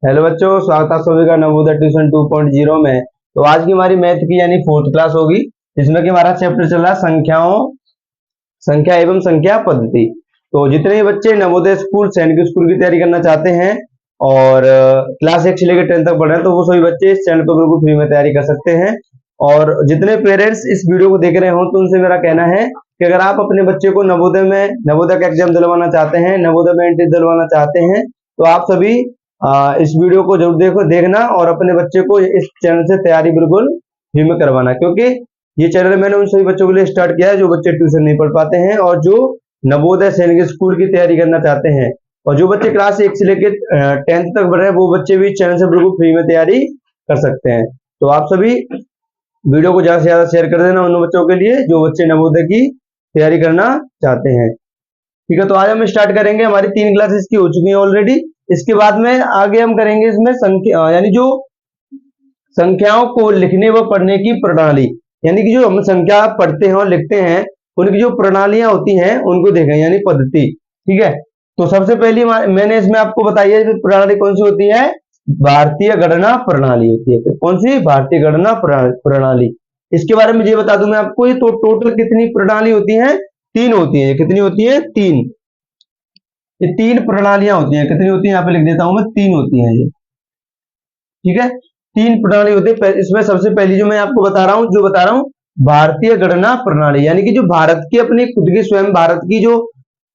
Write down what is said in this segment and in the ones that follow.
Hello बच्चों, स्वागत है सभी का नवोदय ट्यूशन 2.0 में। तो आज की हमारी मैथ की यानी फोर्थ क्लास होगी, जिसमें कि हमारा चैप्टर चल रहा है संख्या एवं संख्या पद्धति। तो जितने भी बच्चे नवोदय स्कूल सैनिक स्कूल की तैयारी करना चाहते हैं और क्लास 1 से लेकर 10 तक पढ़ रहे हैं, तो वो सभी बच्चे इस चैनल पर बिल्कुल फ्री में तैयारी कर सकते हैं। और जितने पेरेंट्स इस वीडियो को देख रहे हो, तो उनसे मेरा कहना है कि अगर आप अपने बच्चे को नवोदय का एग्जाम दिलवाना चाहते हैं, नवोदय में एंट्री दिलवाना चाहते हैं, तो आप सभी इस वीडियो को जरूर देखना और अपने बच्चे को इस चैनल से तैयारी बिल्कुल फ्री में करवाना, क्योंकि ये चैनल मैंने उन सभी बच्चों के लिए स्टार्ट किया है जो बच्चे ट्यूशन नहीं पढ़ पाते हैं और जो नवोदय सैनिक स्कूल की तैयारी करना चाहते हैं। और जो बच्चे क्लास 1 से लेकर 10th तक पढ़ रहे हैं, वो बच्चे भी इस चैनल से बिल्कुल फ्री में तैयारी कर सकते हैं। तो आप सभी वीडियो को ज्यादा से ज्यादा शेयर कर देना उन बच्चों के लिए जो बच्चे नवोदय की तैयारी करना चाहते हैं। ठीक है, तो आज हम स्टार्ट करेंगे। हमारी 3 क्लासेस की हो चुकी है ऑलरेडी। इसके बाद में आगे हम करेंगे इसमें संख्या यानी जो संख्याओं को लिखने व पढ़ने की प्रणाली, यानी कि जो हम संख्या पढ़ते हैं और लिखते हैं उनकी जो प्रणालियां होती हैं उनको देखें, यानी पद्धति। ठीक है, तो सबसे पहली मैंने इसमें आपको बताई है प्रणाली कौन सी होती है, भारतीय गणना प्रणाली होती है। तो कौन सी, भारतीय गणना प्रणाली। इसके बारे में ये बता दूं मैं आपको, ये तो टोटल कितनी प्रणाली होती है, 3 होती है। कितनी होती है, 3। ये 3 प्रणालियां होती हैं। कितनी होती है, यहाँ पे लिख देता हूं मैं, 3 होती हैं ये। ठीक है, 3 प्रणाली होती है। इसमें सबसे पहली जो मैं आपको बता रहा हूं भारतीय गणना प्रणाली, यानी कि जो भारत की अपनी खुद की स्वयं भारत की जो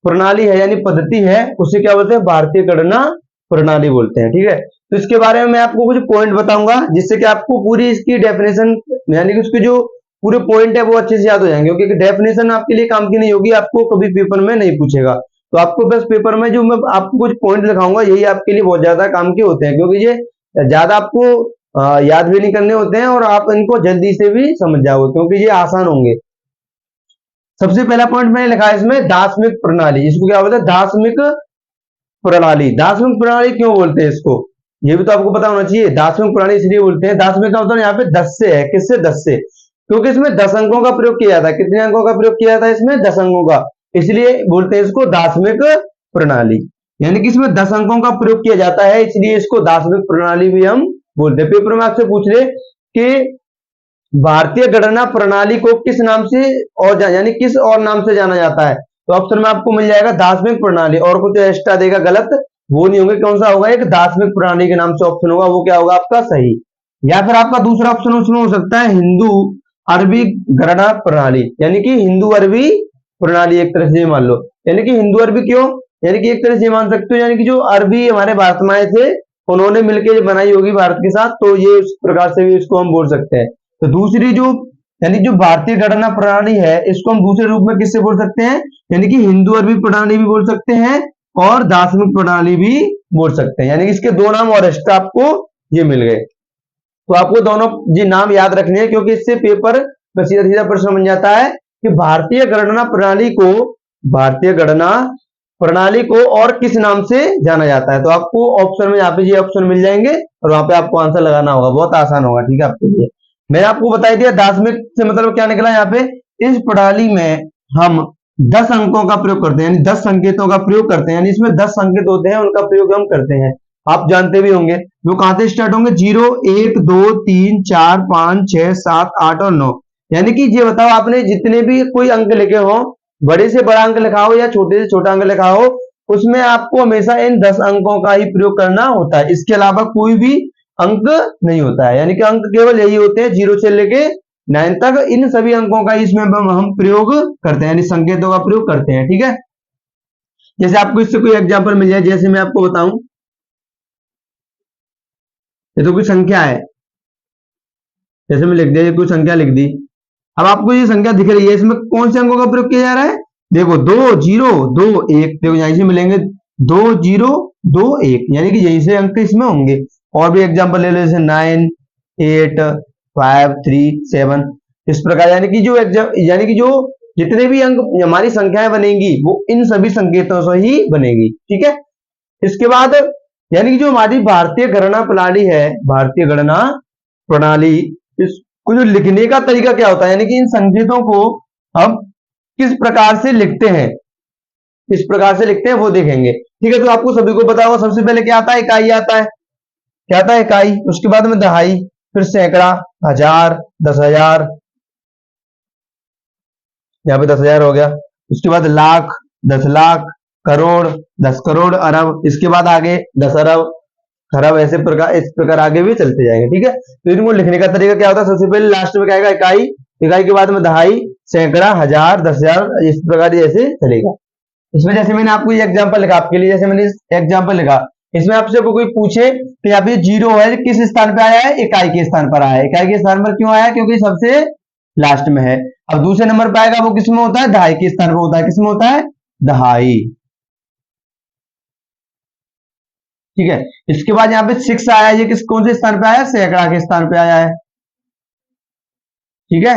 प्रणाली है यानी पद्धति है, उसे क्या बोलते हैं, भारतीय गणना प्रणाली बोलते हैं। ठीक है, तो इसके बारे में मैं आपको कुछ पॉइंट बताऊंगा जिससे कि आपको पूरी इसकी डेफिनेशन यानी कि उसके जो पूरे पॉइंट है वो अच्छे से याद हो जाएंगे, क्योंकि डेफिनेशन आपके लिए काम की नहीं होगी, आपको कभी पेपर में नहीं पूछेगा। तो आपको बस पेपर में जो मैं आपको कुछ पॉइंट लिखाऊंगा यही आपके लिए बहुत ज्यादा काम के होते हैं, क्योंकि ये ज्यादा आपको याद भी नहीं करने होते हैं और आप इनको जल्दी से भी समझ जाओगे क्योंकि ये आसान होंगे। सबसे पहला पॉइंट मैंने लिखा है इसमें दार्शनिक प्रणाली। इसको क्या बोलते हैं, दार्शनिक प्रणाली। दार्शनिक प्रणाली क्यों बोलते हैं इसको, ये भी तो आपको पता होना चाहिए। दार्शनिक प्रणाली इसलिए बोलते हैं, दार्शनिक का मतलब यहाँ पे 10 से है। किससे, 10 से, क्योंकि इसमें 10 अंकों का प्रयोग किया था। कितने अंकों का प्रयोग किया था इसमें, 10 अंकों का, इसलिए बोलते हैं इसको दार्शनिक प्रणाली। यानी कि इसमें 10 अंकों का प्रयोग किया जाता है, इसलिए इसको दार्शनिक प्रणाली भी हम बोलते हैं। पेपर में आपसे पूछ ले कि भारतीय गणना प्रणाली को किस नाम से और यानी किस और नाम से जाना जाता है, तो ऑप्शन में आपको मिल जाएगा दार्शनिक प्रणाली, और कुछ एक्स्ट्रा देगा गलत वो नहीं होंगे। कौन सा होगा, एक दार्शनिक प्रणाली के नाम से ऑप्शन होगा, वो क्या होगा आपका सही। या फिर आपका दूसरा ऑप्शन उसमें हो सकता है हिंदू अरबी गणना प्रणाली, यानी कि हिंदू अरबी प्रणाली एक तरह से मान लो। यानी कि हिंदू अरबी क्यों, यानी कि एक तरह से मान सकते हो, यानी कि जो अरबी हमारे भारत में आए थे उन्होंने मिलकर बनाई होगी भारत के साथ, तो ये उस प्रकार से भी इसको हम बोल सकते हैं। तो दूसरी जो यानी जो भारतीय गणना प्रणाली है इसको हम दूसरे रूप में किससे बोल सकते हैं, यानी कि हिंदू अरबी प्रणाली भी बोल सकते हैं और दार्शनिक प्रणाली भी बोल सकते हैं। यानी कि इसके 2 नाम और एक्स्ट्रा आपको ये मिल गए। तो आपको दोनों जी नाम याद रखने हैं, क्योंकि इससे पेपर में सीधा सीधा प्रश्न बन जाता है कि भारतीय गणना प्रणाली को और किस नाम से जाना जाता है। तो आपको ऑप्शन में यहाँ पे ये ऑप्शन मिल जाएंगे और वहां पे आपको आंसर लगाना होगा, बहुत आसान होगा। ठीक है, आपके लिए मैंने आपको बता दिया दार्शनिक से मतलब क्या निकला। यहाँ पे इस प्रणाली में हम 10 अंकों का प्रयोग करते हैं, यानी 10 संकेतों का प्रयोग करते हैं, यानी इसमें 10 संकेत होते हैं उनका प्रयोग हम करते हैं। आप जानते भी होंगे वो कहां से स्टार्ट होंगे, 0 1 2 3 4 5 6 7 8 और 9। यानी कि ये बताओ आपने जितने भी कोई अंक लिखे हो, बड़े से बड़ा अंक लिखा हो या छोटे से छोटा अंक लिखा हो, उसमें आपको हमेशा इन 10 अंकों का ही प्रयोग करना होता है। इसके अलावा कोई भी अंक नहीं होता है, यानी कि अंक केवल यही होते हैं 0 से लेके 9 तक, इन सभी अंकों का इसमें हम प्रयोग करते हैं, यानी संकेतों का प्रयोग करते हैं। ठीक है, जैसे आपको इससे कोई एग्जांपल मिल जाए, जैसे मैं आपको बताऊं, ये तो कोई संख्या है, जैसे मैं लिख दिया, कोई संख्या लिख दी। अब आपको ये संख्या दिख रही है, इसमें कौन से अंकों का प्रयोग किया जा रहा है, देखो 2 0 2 1, देखो यहीं से मिलेंगे 2 0 2 1, यानी कि यहीं से अंक इसमें होंगे। और भी एग्जांपल ले लो, जैसे 9 8 5 3 7, इस प्रकार। यानी कि जो जितने भी अंक हमारी संख्याएं बनेंगी वो इन सभी संकेतों से ही बनेगी। ठीक है, इसके बाद यानी कि जो हमारी भारतीय गणना प्रणाली है, भारतीय गणना प्रणाली, इसको जो लिखने का तरीका क्या होता है, यानी कि इन संकेतों को हम किस प्रकार से लिखते हैं, किस प्रकार से लिखते हैं वो देखेंगे। ठीक है, तो आपको सभी को पता होगा सबसे पहले क्या आता है, इकाई आता है। क्या था, इकाई, उसके बाद में दहाई, फिर सैकड़ा, हजार, 10,000, यहाँ पे 10,000 हो गया। उसके बाद लाख, 10 लाख, करोड़, 10 करोड़, अरब, इसके बाद आगे 10 अरब, खरब, ऐसे प्रकार, इस प्रकार आगे भी चलते जाएंगे। ठीक है, तो इनको लिखने का तरीका क्या होता है, सबसे पहले लास्ट में क्या आएगा, इकाई, इकाई के बाद में दहाई, सैकड़ा, हजार, 10,000, इस प्रकार जैसे चलेगा। इसमें जैसे मैंने आपको ये एग्जांपल लिखा आपके लिए, जैसे मैंने एग्जांपल लिखा, इसमें आपसे कोई पूछे कि यहाँ पे जीरो है, किस स्थान पे आया है, इकाई के स्थान पर आया है। इकाई के स्थान पर क्यों आया है, क्योंकि सबसे लास्ट में है। अब दूसरे नंबर पे आएगा, वो किसमें होता है, दहाई के स्थान पर होता है। किसमें होता है, दहाई। ठीक है, इसके बाद यहाँ पे 6 आया, ये किस कौन से स्थान पे आया, सैकड़ा के स्थान पे आया है। ठीक है,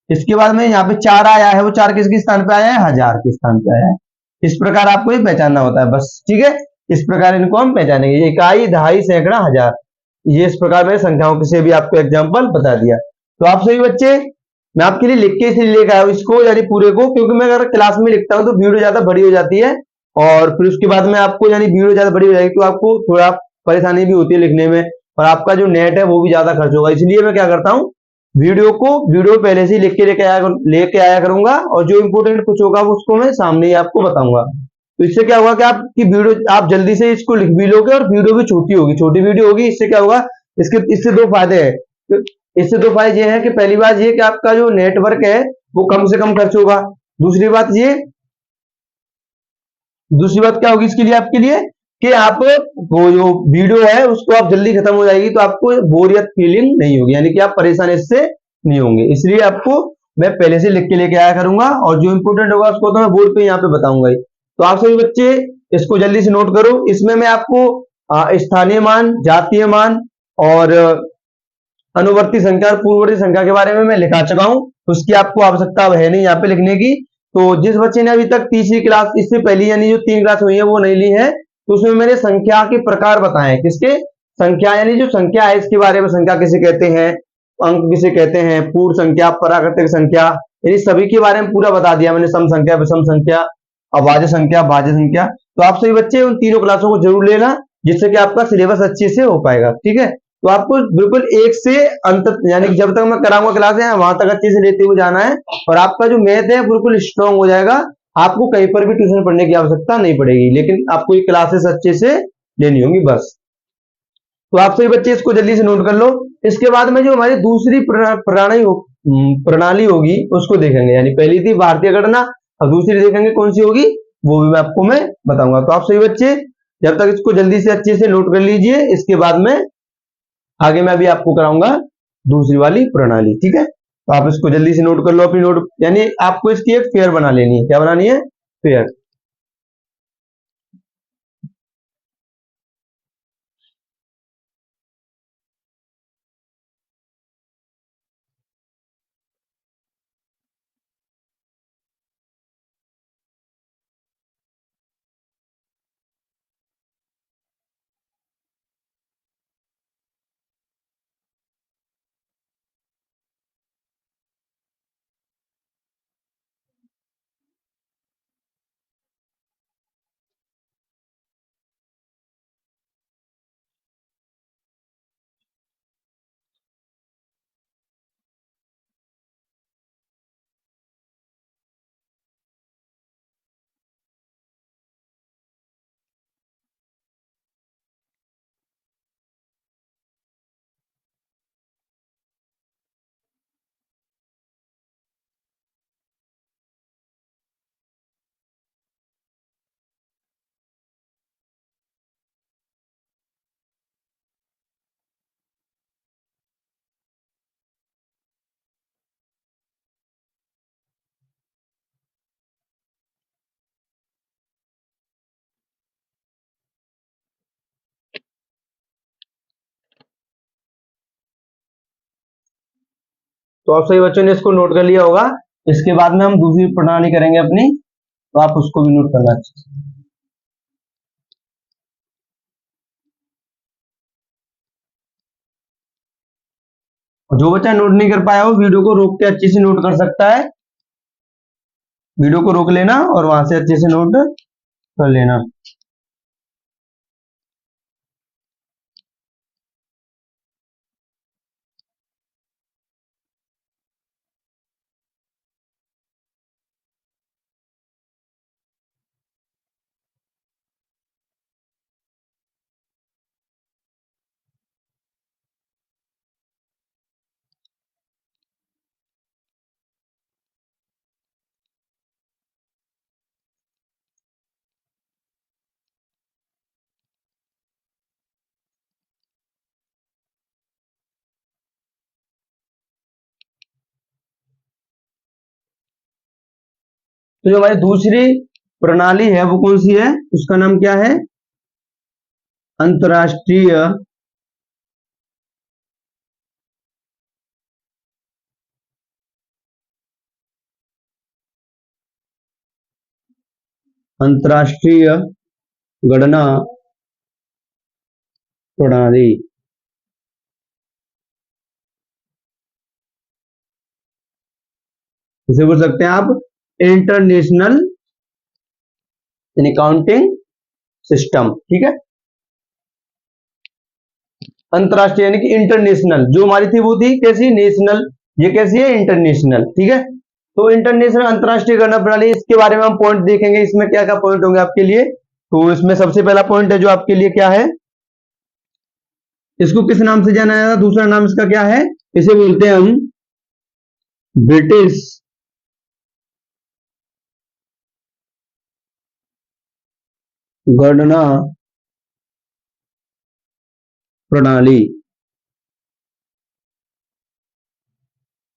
इसके बाद में यहाँ पे 4 आया है, वो 4 किसके स्थान पे आया है, हजार के स्थान पे आया है। इस प्रकार आपको ये पहचानना होता है बस। ठीक है, इस प्रकार इनको हम पहचानेंगे, ये इकाई, दहाई, सैकड़ा, हजार, ये इस प्रकार मैंने संख्याओं से भी आपको एग्जाम्पल बता दिया। तो आप सभी बच्चे, मैं आपके लिए लिख के इसलिए लेकर आया हूं इसको, यानी पूरे को, क्योंकि मैं अगर क्लास में लिखता हूं तो वीडियो ज्यादा बड़ी हो जाती है, और फिर उसके बाद में आपको, यानी वीडियो ज्यादा बड़ी हो जाएगी तो आपको थोड़ा परेशानी भी होती है लिखने में, और आपका जो नेट है वो भी ज्यादा खर्च होगा। इसलिए मैं क्या करता हूँ, वीडियो पहले से ही लिख के लेके आया करूंगा, और जो इंपोर्टेंट कुछ होगा उसको मैं सामने ही आपको बताऊंगा। तो इससे क्या होगा कि आपकी वीडियो, आप जल्दी से इसको लिख भी लोगे, और वीडियो भी छोटी होगी, छोटी वीडियो होगी। इससे क्या होगा, इससे दो फायदे हैं। तो इससे दो फायदे ये हैं कि पहली बात ये कि आपका जो नेटवर्क है वो कम से कम खर्च होगा। दूसरी बात ये, दूसरी बात क्या होगी इसके लिए, आपके लिए, कि आप वो जो वीडियो है उसको आप जल्दी खत्म हो जाएगी, तो आपको बोरियत फीलिंग नहीं होगी, यानी कि आप परेशान इससे नहीं होंगे। इसलिए आपको मैं पहले से लिख के लेके आया करूंगा, और जो इंपोर्टेंट होगा उसको तो मैं बोर्ड पे यहाँ पे बताऊंगा ही। तो आप सभी बच्चे इसको जल्दी से नोट करो। इसमें मैं आपको स्थानीय मान, जातीय मान, और अनुवर्ती संख्या और पूर्ववर्ती संख्या के बारे में मैं लिखा चुका हूं, उसकी आपको आवश्यकता है नहीं यहाँ पे लिखने की। तो जिस बच्चे ने अभी तक तीसरी क्लास, इससे पहले यानी जो 3 क्लास हुई है वो नहीं ली है, तो उसमें मैंने संख्या के प्रकार बताए, किसके, संख्या, यानी जो संख्या है इसके बारे में, संख्या किसे कहते हैं, अंक किसे कहते हैं, पूर्ण संख्या, प्राकृतिक संख्या, यानी सभी के बारे में पूरा बता दिया मैंने, सम संख्या, विषम संख्या, अभाज्य संख्या, भाज्य संख्या। तो आप सभी बच्चे उन तीनों क्लासों को जरूर लेना, जिससे कि आपका सिलेबस अच्छे से हो पाएगा। ठीक है, तो आपको बिल्कुल एक से अंत, यानी कि जब तक मैं कराऊंगा क्लास है वहां तक अच्छे से लेते हुए जाना है, और आपका जो मैथ है बिल्कुल स्ट्रांग हो जाएगा। आपको कहीं पर भी ट्यूशन पढ़ने की आवश्यकता नहीं पड़ेगी, लेकिन आपको ये क्लासेस अच्छे से लेनी होंगी बस। तो आप सभी बच्चे इसको जल्दी से नोट कर लो। इसके बाद में जो हमारी दूसरी प्रणाली होगी उसको देखेंगे, यानी पहली थी भारतीय गणना, अब दूसरी देखेंगे कौन सी होगी, वो भी मैं आपको बताऊंगा। तो आप सभी बच्चे जब तक इसको जल्दी से अच्छे से नोट कर लीजिए, इसके बाद में आगे मैं भी आपको कराऊंगा दूसरी वाली प्रणाली। ठीक है, तो आप इसको जल्दी से नोट कर लो अपनी नोट, यानी आपको इसकी एक फेयर बना लेनी है। क्या बनानी है, फेयर। तो आप सभी बच्चों ने इसको नोट कर लिया होगा। इसके बाद में हम दूसरी प्रणाली करेंगे अपनी, तो आप उसको भी नोट करना अच्छे से। और जो बच्चा नोट नहीं कर पाया हो, वीडियो को रोक के अच्छे से नोट कर सकता है। वीडियो को रोक लेना और वहां से अच्छे से नोट कर लेना। तो जो हमारी दूसरी प्रणाली है वो कौन सी है, उसका नाम क्या है, अंतरराष्ट्रीय अंतरराष्ट्रीय गणना प्रणाली। इसे बोल सकते हैं आप इंटरनेशनल अकाउंटिंग सिस्टम। ठीक है, अंतरराष्ट्रीय यानी कि इंटरनेशनल, जो हमारी थी वो थी कैसी, नेशनल, ये कैसी है, इंटरनेशनल। ठीक है, तो इंटरनेशनल अंतरराष्ट्रीय गणना प्रणाली, इसके बारे में हम पॉइंट देखेंगे, इसमें क्या क्या पॉइंट होंगे आपके लिए। तो इसमें सबसे पहला पॉइंट है जो आपके लिए क्या है, इसको किस नाम से जाना जाता है, दूसरा नाम इसका क्या है, इसे बोलते हैं हम ब्रिटिश गणना प्रणाली।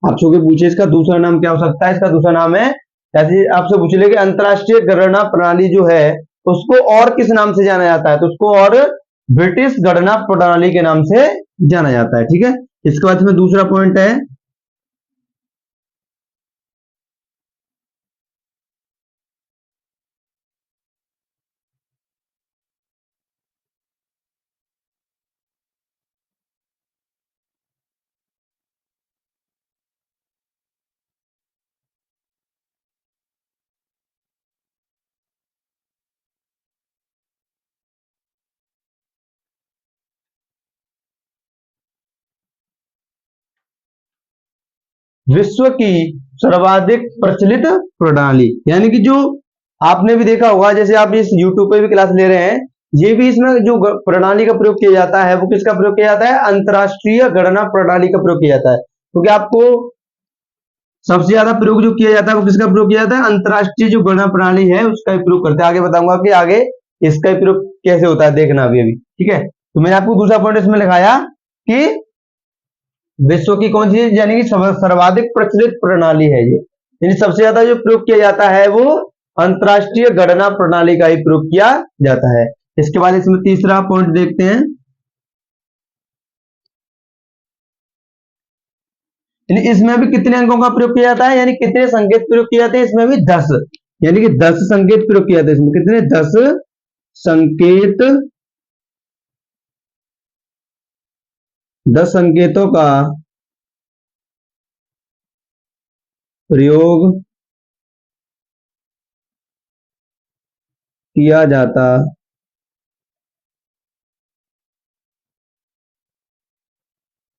आपसे पूछे इसका दूसरा नाम क्या हो सकता है, इसका दूसरा नाम है, जैसे आपसे पूछ ले कि अंतरराष्ट्रीय गणना प्रणाली जो है उसको और किस नाम से जाना जाता है, तो उसको और ब्रिटिश गणना प्रणाली के नाम से जाना जाता है। ठीक है, इसके बाद में दूसरा पॉइंट है, विश्व की सर्वाधिक प्रचलित प्रणाली, यानी कि जो आपने भी देखा होगा, जैसे आप इस YouTube पे भी क्लास ले रहे हैं, ये भी इसमें जो प्रणाली का प्रयोग किया जाता है वो किसका प्रयोग किया जाता है, अंतरराष्ट्रीय गणना प्रणाली का प्रयोग किया जाता है। क्योंकि आपको सबसे ज्यादा प्रयोग जो किया जाता है वो किसका प्रयोग किया जाता है, अंतरराष्ट्रीय जो गणना प्रणाली है उसका ही प्रयोग करते हैं। आगे बताऊंगा कि आगे इसका ही प्रयोग कैसे होता है, देखना अभी। ठीक है, तो मैंने आपको दूसरा पॉइंट इसमें लिखाया कि विश्व की कौन सी, यानी कि सर्वाधिक प्रचलित प्रणाली है ये, यानी सबसे ज्यादा जो प्रयोग किया जाता है वो अंतरराष्ट्रीय गणना प्रणाली का ही प्रयोग किया जाता है। इसके बाद इसमें तीसरा पॉइंट देखते हैं, यानी इसमें भी कितने अंकों का प्रयोग किया जाता है, यानी कितने संकेत प्रयोग किए जाते हैं, इसमें भी 10, यानी कि 10 संकेत प्रयोग किए जाते हैं। इसमें कितने, 10 संकेत, 10 संकेतों का प्रयोग किया जाता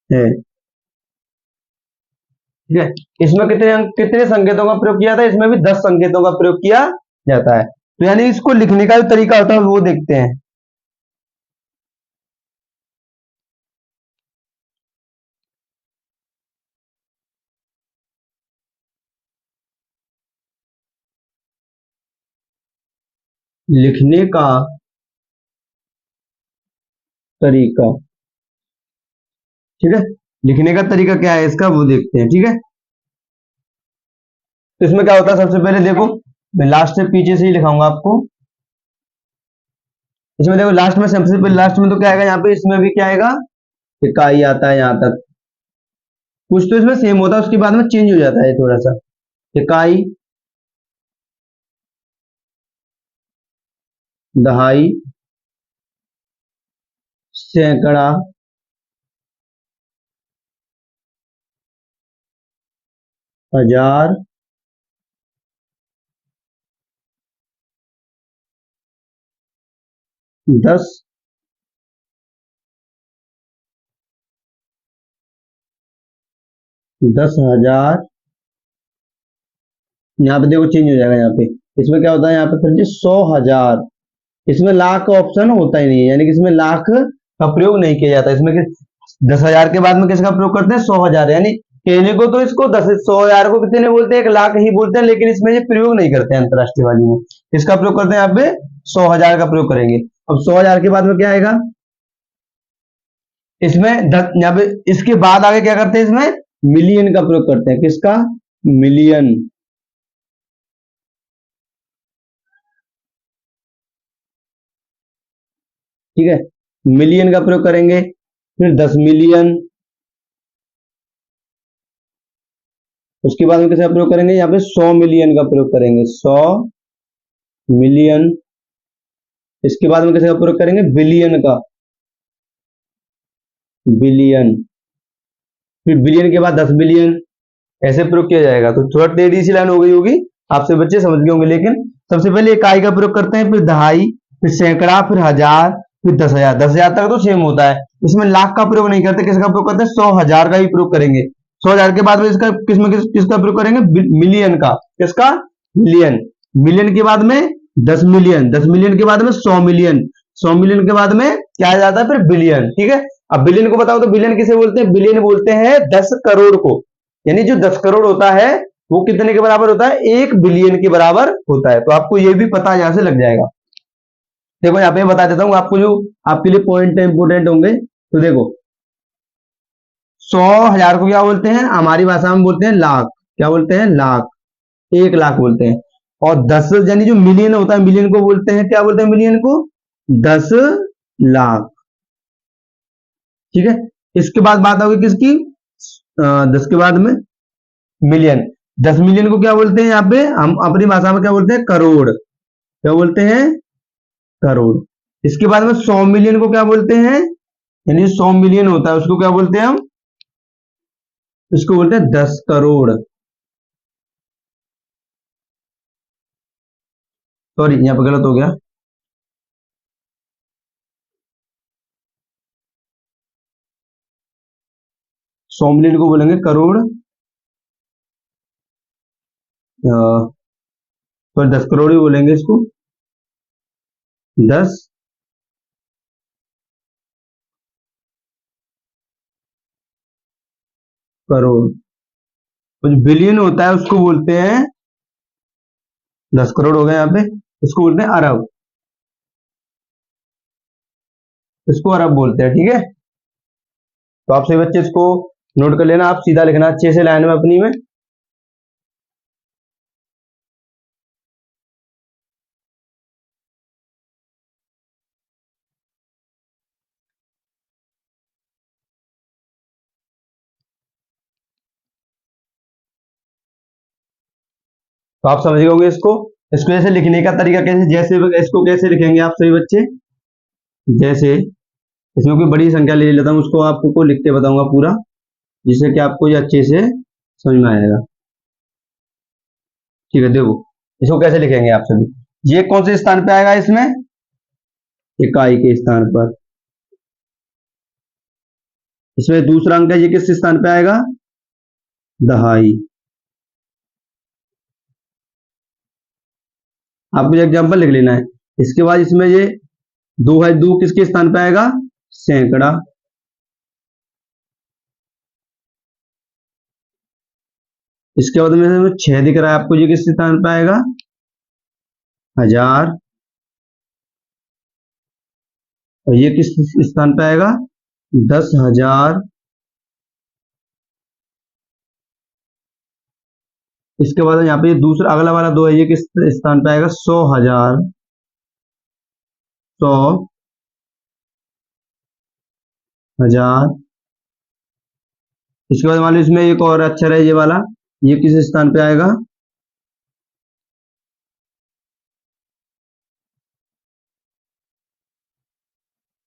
है। ठीक है, इसमें कितने संकेतों का प्रयोग किया जाता है, इसमें भी 10 संकेतों का प्रयोग किया जाता है। तो यानी इसको लिखने का जो तरीका होता है वो देखते हैं। लिखने का तरीका, ठीक है, लिखने का तरीका क्या है इसका वो देखते हैं। ठीक है, तो इसमें क्या होता है, सबसे पहले देखो मैं लास्ट से पीछे से ही लिखाऊंगा आपको। इसमें देखो लास्ट में, सबसे पहले लास्ट में तो क्या आएगा, यहाँ पे इसमें भी क्या आएगा, इकाई आता है, यहाँ तक कुछ तो इसमें सेम होता है, उसके बाद में चेंज हो जाता है थोड़ा सा, इकाई, दहाई, सैकड़ा, हजार, 10, 10,000, यहाँ पे देखो चेंज हो जाएगा, यहाँ पे इसमें क्या होता है, यहाँ पे फिर 100,000, इसमें लाख का ऑप्शन होता ही नहीं है, यानी कि इसमें लाख का प्रयोग नहीं किया जाता। इसमें 10,000 के बाद में किसका प्रयोग करते हैं, 100,000, यानी कहने को तो इसको 100,000 को कितने बोलते हैं, 1,00,000 ही बोलते हैं, लेकिन इसमें ये प्रयोग नहीं करते हैं अंतरराष्ट्रीय वाली में। इसका प्रयोग करते हैं यहाँ पे 100,000 का प्रयोग करेंगे। अब 100,000 के बाद में क्या आएगा, इसमें यहाँ पे इसके बाद आगे क्या करते हैं, इसमें मिलियन का प्रयोग करते हैं, किसका, मिलियन। ठीक है। मिलियन का प्रयोग करेंगे, फिर 10 मिलियन, उसके बाद में किसका प्रयोग करेंगे, यहाँ पे 100 मिलियन का प्रयोग करेंगे, 100 मिलियन। इसके बाद में किसका प्रयोग करेंगे, बिलियन का, बिलियन। फिर बिलियन के बाद 10 बिलियन, ऐसे प्रयोग किया जाएगा। तो थोड़ा टेढ़ी सी लाइन हो गई होगी, आपसे बच्चे समझ गए होंगे। लेकिन सबसे पहले इकाई का प्रयोग करते हैं, फिर दहाई, फिर सैकड़ा, फिर हजार, फिर 10,000। 10,000 तक तो सेम होता है, इसमें लाख का प्रयोग नहीं करते। किसका प्रयोग करते हैं, 100,000 का ही प्रयोग करेंगे। 100,000 के बाद में इसका किसका प्रयोग करेंगे, मिलियन का। किसका, मिलियन। मिलियन के बाद में 10 मिलियन, 10 मिलियन के बाद में 100 मिलियन, 100 मिलियन के बाद में क्या आ जाता है, फिर बिलियन। ठीक है। अब बिलियन को बताओ तो बिलियन किसे बोलते हैं, बिलियन बोलते हैं 10 करोड़ को। यानी जो 10 करोड़ होता है वो कितने के बराबर होता है, 1 बिलियन के बराबर होता है। तो आपको ये भी पता यहां से लग जाएगा। देखो यहाँ पे बता देता हूं आपको, जो आपके लिए पॉइंट इंपोर्टेंट होंगे। तो देखो 100,000 को क्या बोलते हैं, हमारी भाषा में बोलते हैं लाख। क्या बोलते हैं, लाख, 1 लाख बोलते हैं। और 10 यानी जो मिलियन होता है, मिलियन को बोलते हैं, क्या बोलते हैं मिलियन को, 10 लाख। ठीक है। इसके बाद बात होगी किसकी, 10 के बाद में मिलियन। 10 मिलियन को क्या बोलते हैं, यहाँ पे हम अपनी भाषा में क्या बोलते हैं, करोड़। क्या बोलते हैं, करोड़। इसके बाद में 100 मिलियन को क्या बोलते हैं, यानी 100 मिलियन होता है उसको क्या बोलते हैं हम, इसको बोलते हैं 10 करोड़। सॉरी यहाँ पे गलत हो गया, 100 मिलियन को बोलेंगे करोड़, पर 10 करोड़ ही बोलेंगे इसको, 10 करोड़। तो जो बिलियन होता है उसको बोलते हैं, 10 करोड़ हो गए यहाँ पे, इसको बोलते हैं अरब, इसको अरब बोलते हैं। ठीक है। तो आप सभी बच्चे इसको नोट कर लेना, आप सीधा लिखना अच्छे से लाइन में अपनी में। तो आप समझ गए होंगे इसको। इसको ऐसे लिखने का तरीका कैसे, जैसे इसको कैसे लिखेंगे आप सभी बच्चे, जैसे इसमें कोई बड़ी संख्या ले लेता हूं, उसको आपको लिख के बताऊंगा पूरा, जिससे कि आपको ये अच्छे से समझ में आएगा। ठीक है। देखो इसको कैसे लिखेंगे आप सभी, ये कौन से स्थान पे आएगा, इसमें इकाई के स्थान पर। इसमें दूसरा अंक है, ये किस स्थान पे आएगा, दहाई। आपको एग्जाम्पल लिख लेना है। इसके बाद इसमें ये 2 है, 2 किसके स्थान पे आएगा, सैकड़ा। इसके बाद में 6 दिख रहा है आपको, ये किस स्थान पे आएगा, हजार। और ये किस स्थान पे आएगा, 10,000। इसके बाद यहाँ पे दूसरा अगला वाला 2 है, ये किस स्थान पे आएगा, 100,000, 100,000। इसके बाद मान लो इसमें एक और अक्षर है, ये वाला, ये किस स्थान पे आएगा,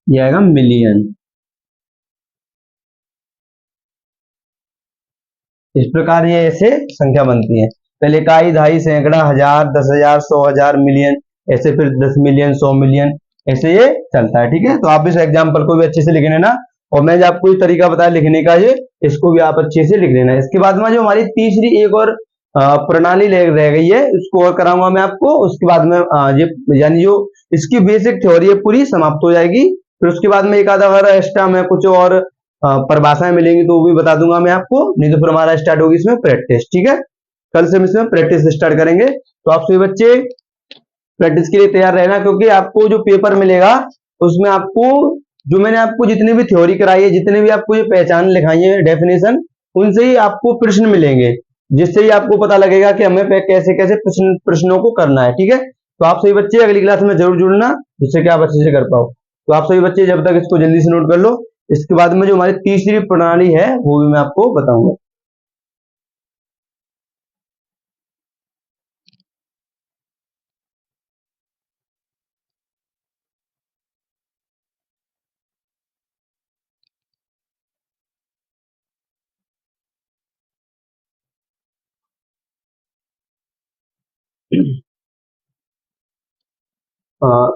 ये आएगा मिलियन। इस प्रकार ये ऐसे संख्या बनती है, पहले इकाई, दहाई, सैकड़ा, हजार, 10,000, 100,000, मिलियन, ऐसे फिर 10 मिलियन, 100 मिलियन, ऐसे ये चलता है। ठीक है। तो आप इस एग्जाम्पल को भी अच्छे से लिख लेना, और मैं जो आपको ये तरीका बताया लिखने का, ये इसको भी आप अच्छे से लिख लेना। इसके बाद में जो हमारी तीसरी एक और प्रणाली रह गई है, उसको और कराऊंगा मैं आपको। उसके बाद में ये यानी जो इसकी बेसिक थ्योरी है पूरी समाप्त हो जाएगी। फिर उसके बाद में एक आधा अगर एक्स्ट्रा में कुछ और परिभाषाएं मिलेंगी तो वो भी बता दूंगा मैं आपको, नहीं तो फिर हमारा स्टार्ट होगी इसमें प्रैक्टिस। ठीक है। कल से हम इसमें प्रैक्टिस स्टार्ट करेंगे। तो आप सभी बच्चे प्रैक्टिस के लिए तैयार रहना, क्योंकि आपको जो पेपर मिलेगा उसमें आपको जो मैंने आपको जितनी भी थ्योरी कराई है, जितने भी आपको ये पहचान लिखाई है, डेफिनेशन, उनसे ही आपको प्रश्न मिलेंगे, जिससे ही आपको पता लगेगा कि हमें कैसे कैसे प्रश्नों को करना है। ठीक है। तो आप सभी बच्चे अगली क्लास में जरूर जुड़ना, जिससे कि आप अच्छे से कर पाओ। तो आप सभी बच्चे जब तक इसको जल्दी से नोट कर लो, इसके बाद में जो हमारी तीसरी प्रणाली है वो भी मैं आपको बताऊंगा।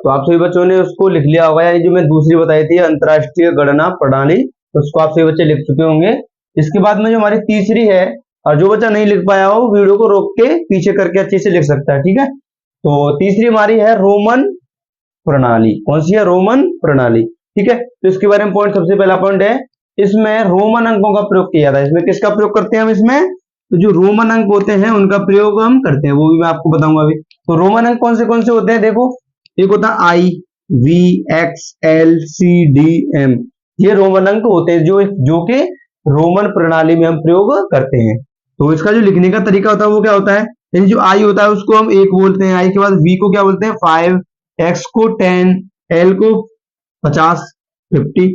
तो आप सभी बच्चों ने उसको लिख लिया होगा, यानी जो मैं दूसरी बताई थी अंतरराष्ट्रीय गणना प्रणाली, उसको आप सभी बच्चे लिख चुके होंगे। इसके बाद में जो हमारी तीसरी है, और जो बच्चा नहीं लिख पाया हो वीडियो को रोक के पीछे करके अच्छे से लिख सकता है, ठीक है। तो तीसरी हमारी है रोमन प्रणाली। कौन सी है? रोमन प्रणाली, ठीक है। तो इसके बारे में पॉइंट, सबसे पहला पॉइंट है, इसमें रोमन अंकों का प्रयोग किया जाता है। इसमें किसका प्रयोग करते हैं हम? इसमें तो जो रोमन अंक होते हैं उनका प्रयोग हम करते हैं, वो भी मैं आपको बताऊंगा अभी। तो रोमन अंक कौन से होते हैं? देखो, एक होता है I, V, X, L, C, D, M. ये रोमन अंक होते हैं जो कि रोमन प्रणाली में हम प्रयोग करते हैं। तो इसका जो लिखने का तरीका होता है वो क्या होता है? यानी जो आई होता है उसको हम 1 बोलते हैं, आई के बाद वी को क्या बोलते हैं? 5, एक्स को 10, एल को 50, 50,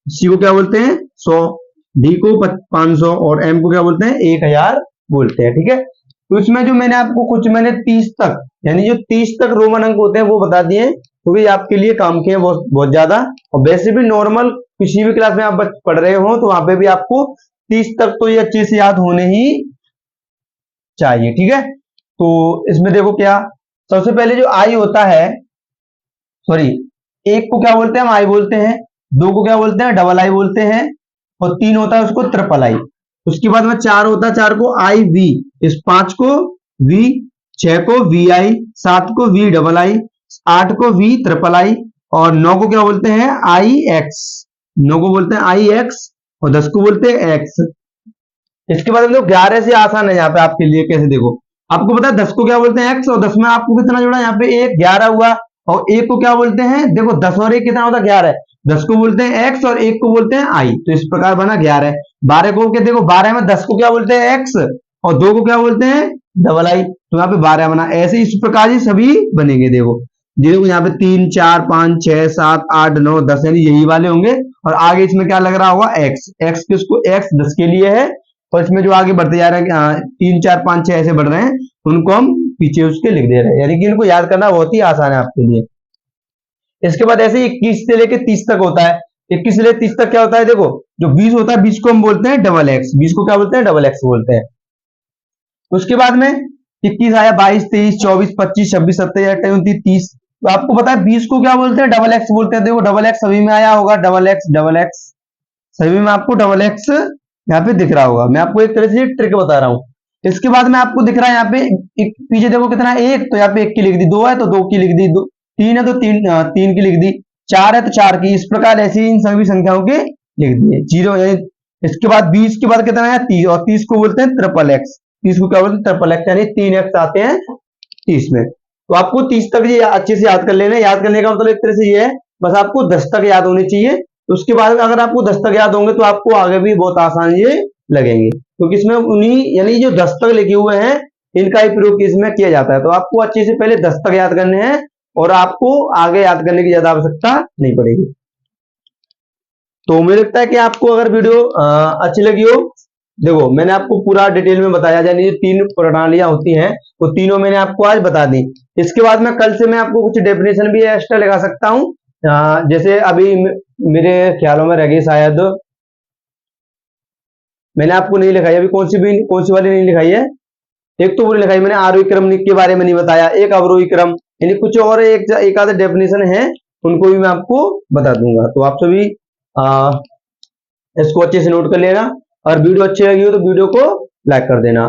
सी को क्या बोलते हैं? 100, डी को 500 और एम को क्या बोलते हैं? 1000 बोलते हैं, ठीक है। तो इसमें जो मैंने 30 तक, यानी जो 30 तक रोमन अंक होते हैं वो बता दिए, क्योंकि तो आपके लिए काम के हैं बहुत बहुत ज्यादा। और वैसे भी नॉर्मल किसी भी क्लास में आप पढ़ रहे हो तो वहां पे भी आपको 30 तक तो ये अच्छे से याद होने ही चाहिए, ठीक है। तो इसमें देखो क्या, सबसे पहले जो आई होता है, सॉरी, एक को क्या बोलते हैं? हम आई बोलते हैं। दो को क्या बोलते हैं? डबल आई बोलते हैं। और 3 होता है उसको ट्रिपल आई। उसके बाद में 4 होता है, 4 को आई वी, इस 5 को वी, 6 को वी आई, 7 को वी डबल आई, 8 को वी ट्रिपल आई, और 9 को क्या बोलते हैं? आई एक्स। 9 को बोलते हैं आई एक्स, और 10 को बोलते हैं एक्स। इसके बाद देखो 11 से आसान है यहाँ पे आपके लिए, कैसे देखो, आपको पता है 10 को क्या बोलते हैं? एक्स, और 10 में आपको कितना जुड़ा? यहाँ पे 1, 11 हुआ। और 1 को क्या बोलते हैं? देखो 10 और 1 कितना होता है? 11 है। 10 को बोलते हैं एक्स और 1 को बोलते हैं आई, तो इस प्रकार बना 11। 12 को क्या, देखो 12 में 10 को क्या बोलते हैं? एक्स, और 2 को क्या बोलते हैं? डबल आई, तो यहाँ पे 12 बना। ऐसे इस प्रकार ही सभी बनेंगे। देखो देखो यहाँ पे 3, 4, 5, 6, 7, 8, 9, 10, यानी यही वाले होंगे। और आगे इसमें क्या लग रहा होगा? एक्स। एक्स किसको? एक्स 10 के लिए है। और इसमें जो आगे बढ़ते जा रहे हैं 3, 4, 5, 6 ऐसे बढ़ रहे हैं, उनको हम पीछे उसके लिख दे रहे हैं, यानी कि इनको याद करना बहुत ही आसान है आपके लिए। इसके बाद ऐसे 21 से लेके 30 तक होता है। 21 से लेकर 30 तक क्या होता है? देखो जो 20 होता है, 20 को हम बोलते हैं डबल एक्स। 20 को क्या बोलते हैं? डबल एक्स बोलते हैं। उसके बाद में 21 आया, 22, 23, 24, 25, 26, 27, 28, 29, 30। तो आपको पता है 20 को क्या बोलते हैं? डबल एक्स बोलते हैं। देखो डबल एक्स सभी में आया होगा, डबल एक्स, डबल एक्स, सभी में आपको डबल एक्स यहाँ पे दिख रहा होगा। मैं आपको एक तरह से ट्रिक बता रहा हूँ। इसके बाद में आपको दिख रहा है यहाँ पे पीछे देखो कितना है? 1, तो यहाँ पे 1 की लिख दी। 2 है तो 2 की लिख दी। 3 है तो 3 की लिख दी। 4 है तो 4 की। इस प्रकार ऐसे इन सभी संख्याओं के लिख दिए। 0, इसके बाद 20 के बाद कितना है? 30, और 30 को बोलते हैं ट्रिपल एक्स। 30 को क्या बोलते हैं? ट्रिपल एक्स, यानी 3 एक्स आते हैं 30 में। तो आपको 30 तक ये अच्छे से याद कर लेना है। याद करने का मतलब एक तरह से ये है, बस आपको 10 तक याद होनी चाहिए। उसके बाद अगर आपको 10 तक याद होंगे तो आपको आगे भी बहुत आसान ये लगेंगे, क्योंकि इसमें उन्हीं, यानी जो 10 तक लिखे हुए हैं इनका ही प्रयोग इसमें किया जाता है। तो आपको अच्छे से पहले 10 तक याद करने हैं, और आपको आगे याद करने की ज्यादा आवश्यकता नहीं पड़ेगी। तो मुझे लगता है कि आपको अगर वीडियो अच्छी लगी हो, देखो मैंने आपको पूरा डिटेल में बताया, यानी 3 प्रणालियां होती हैं वो तीनों मैंने आपको आज बता दी। इसके बाद में कल से मैं आपको कुछ डेफिनेशन भी एक्स्ट्रा लगा सकता हूं, जैसे अभी मेरे ख्यालों में रह गई शायद, मैंने आपको नहीं लिखाई अभी, कौन सी वाली नहीं लिखाई है? एक तो पूरी लिखाई मैंने, आरोही क्रम के बारे में नहीं बताया, एक अवरोही क्रम, यानी कुछ और एक आधे डेफिनेशन है, उनको भी मैं आपको बता दूंगा। तो आप सभी इसको अच्छे से नोट कर लेना, और वीडियो अच्छी लगी हो तो वीडियो को लाइक कर देना,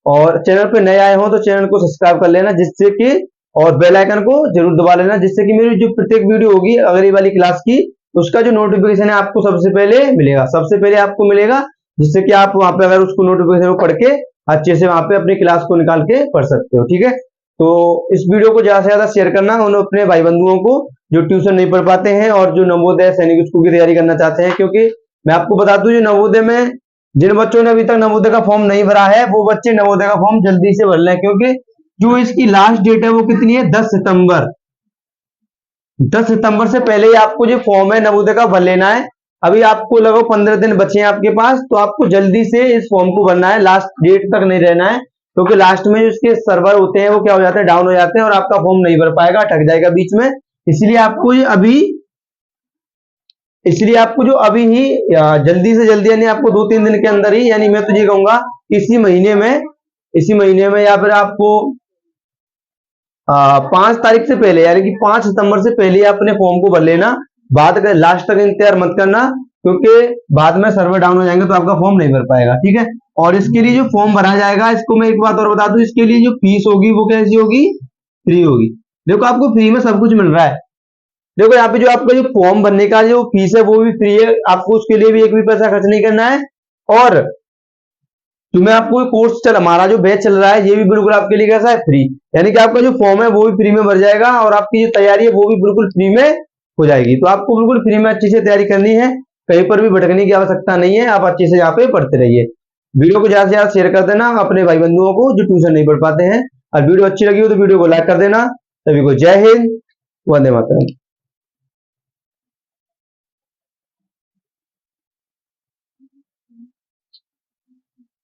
और चैनल पे नए आए हो तो चैनल को सब्सक्राइब कर लेना, जिससे कि, और बेल आइकन को जरूर दबा लेना, जिससे कि मेरी जो प्रत्येक वीडियो होगी अगली वाली क्लास की, उसका जो नोटिफिकेशन है आपको सबसे पहले मिलेगा, सबसे पहले आपको मिलेगा, जिससे कि आप वहां पे अगर उसको नोटिफिकेशन को पढ़ के अच्छे से वहां पे अपनी क्लास को निकाल के पढ़ सकते हो, ठीक है। तो इस वीडियो को ज्यादा से ज्यादा शेयर करना उन अपने भाई बंधुओं को जो ट्यूशन नहीं पढ़ पाते हैं और जो नवोदय सैनिक स्कूल की तैयारी करना चाहते हैं, क्योंकि मैं आपको बता दूं, जो नवोदय में जिन बच्चों ने अभी तक नवोदय का फॉर्म नहीं भरा है, वो बच्चे नवोदय का फॉर्म जल्दी से भर लें, क्योंकि जो इसकी लास्ट डेट है वो कितनी है? 10 सितंबर। 10 सितंबर से पहले ही आपको जो फॉर्म है नवोदय का भर लेना है। अभी आपको लगभग 15 दिन बचे हैं आपके पास, तो आपको जल्दी से इस फॉर्म को भरना है, लास्ट डेट तक नहीं रहना है, क्योंकि लास्ट में जो इसके सर्वर होते हैं वो क्या हो जाते हैं, डाउन हो जाते हैं और आपका फॉर्म नहीं भर पाएगा, अटक जाएगा बीच में। इसलिए आपको ये अभी इसलिए आपको जो अभी ही जल्दी से जल्दी, यानी आपको 2-3 दिन के अंदर ही, यानी मैं तो ये कहूंगा इसी महीने में या फिर आपको 5 तारीख से पहले, यानी कि 5 सितंबर से पहले अपने फॉर्म को भर लेना। बाद का लास्ट तक इंतजार मत करना, क्योंकि बाद में सर्वर डाउन हो जाएंगे तो आपका फॉर्म नहीं भर पाएगा, ठीक है। और इसके लिए जो फॉर्म भरा जाएगा, इसको मैं एक बात और बता दूं, इसके लिए जो फीस होगी वो कैसी होगी, फ्री होगी। देखो आपको फ्री में सब कुछ मिल रहा है। देखो यहाँ पे जो आपका जो फॉर्म भरने का जो फीस है वो भी फ्री है, आपको उसके लिए भी एक भी पैसा खर्च नहीं करना है। और जो मैं आपको कोर्स हमारा जो बैच चल रहा है ये भी बिल्कुल आपके लिए कैसा है, फ्री। यानी कि आपका जो फॉर्म है वो भी फ्री में भर जाएगा और आपकी जो तैयारी है वो भी बिल्कुल फ्री में हो जाएगी। तो आपको बिल्कुल फ्री में अच्छी से तैयारी करनी है, कहीं पर भी भटकने की आवश्यकता नहीं है, आप अच्छे से यहाँ पे पढ़ते रहिए। वीडियो को ज्यादा से ज्यादा शेयर कर देना अपने भाई बंधुओं को जो ट्यूशन नहीं पढ़ पाते हैं। और वीडियो अच्छी लगी हो तो वीडियो को लाइक कर देना। सभी को जय हिंद, वंदे मातरम।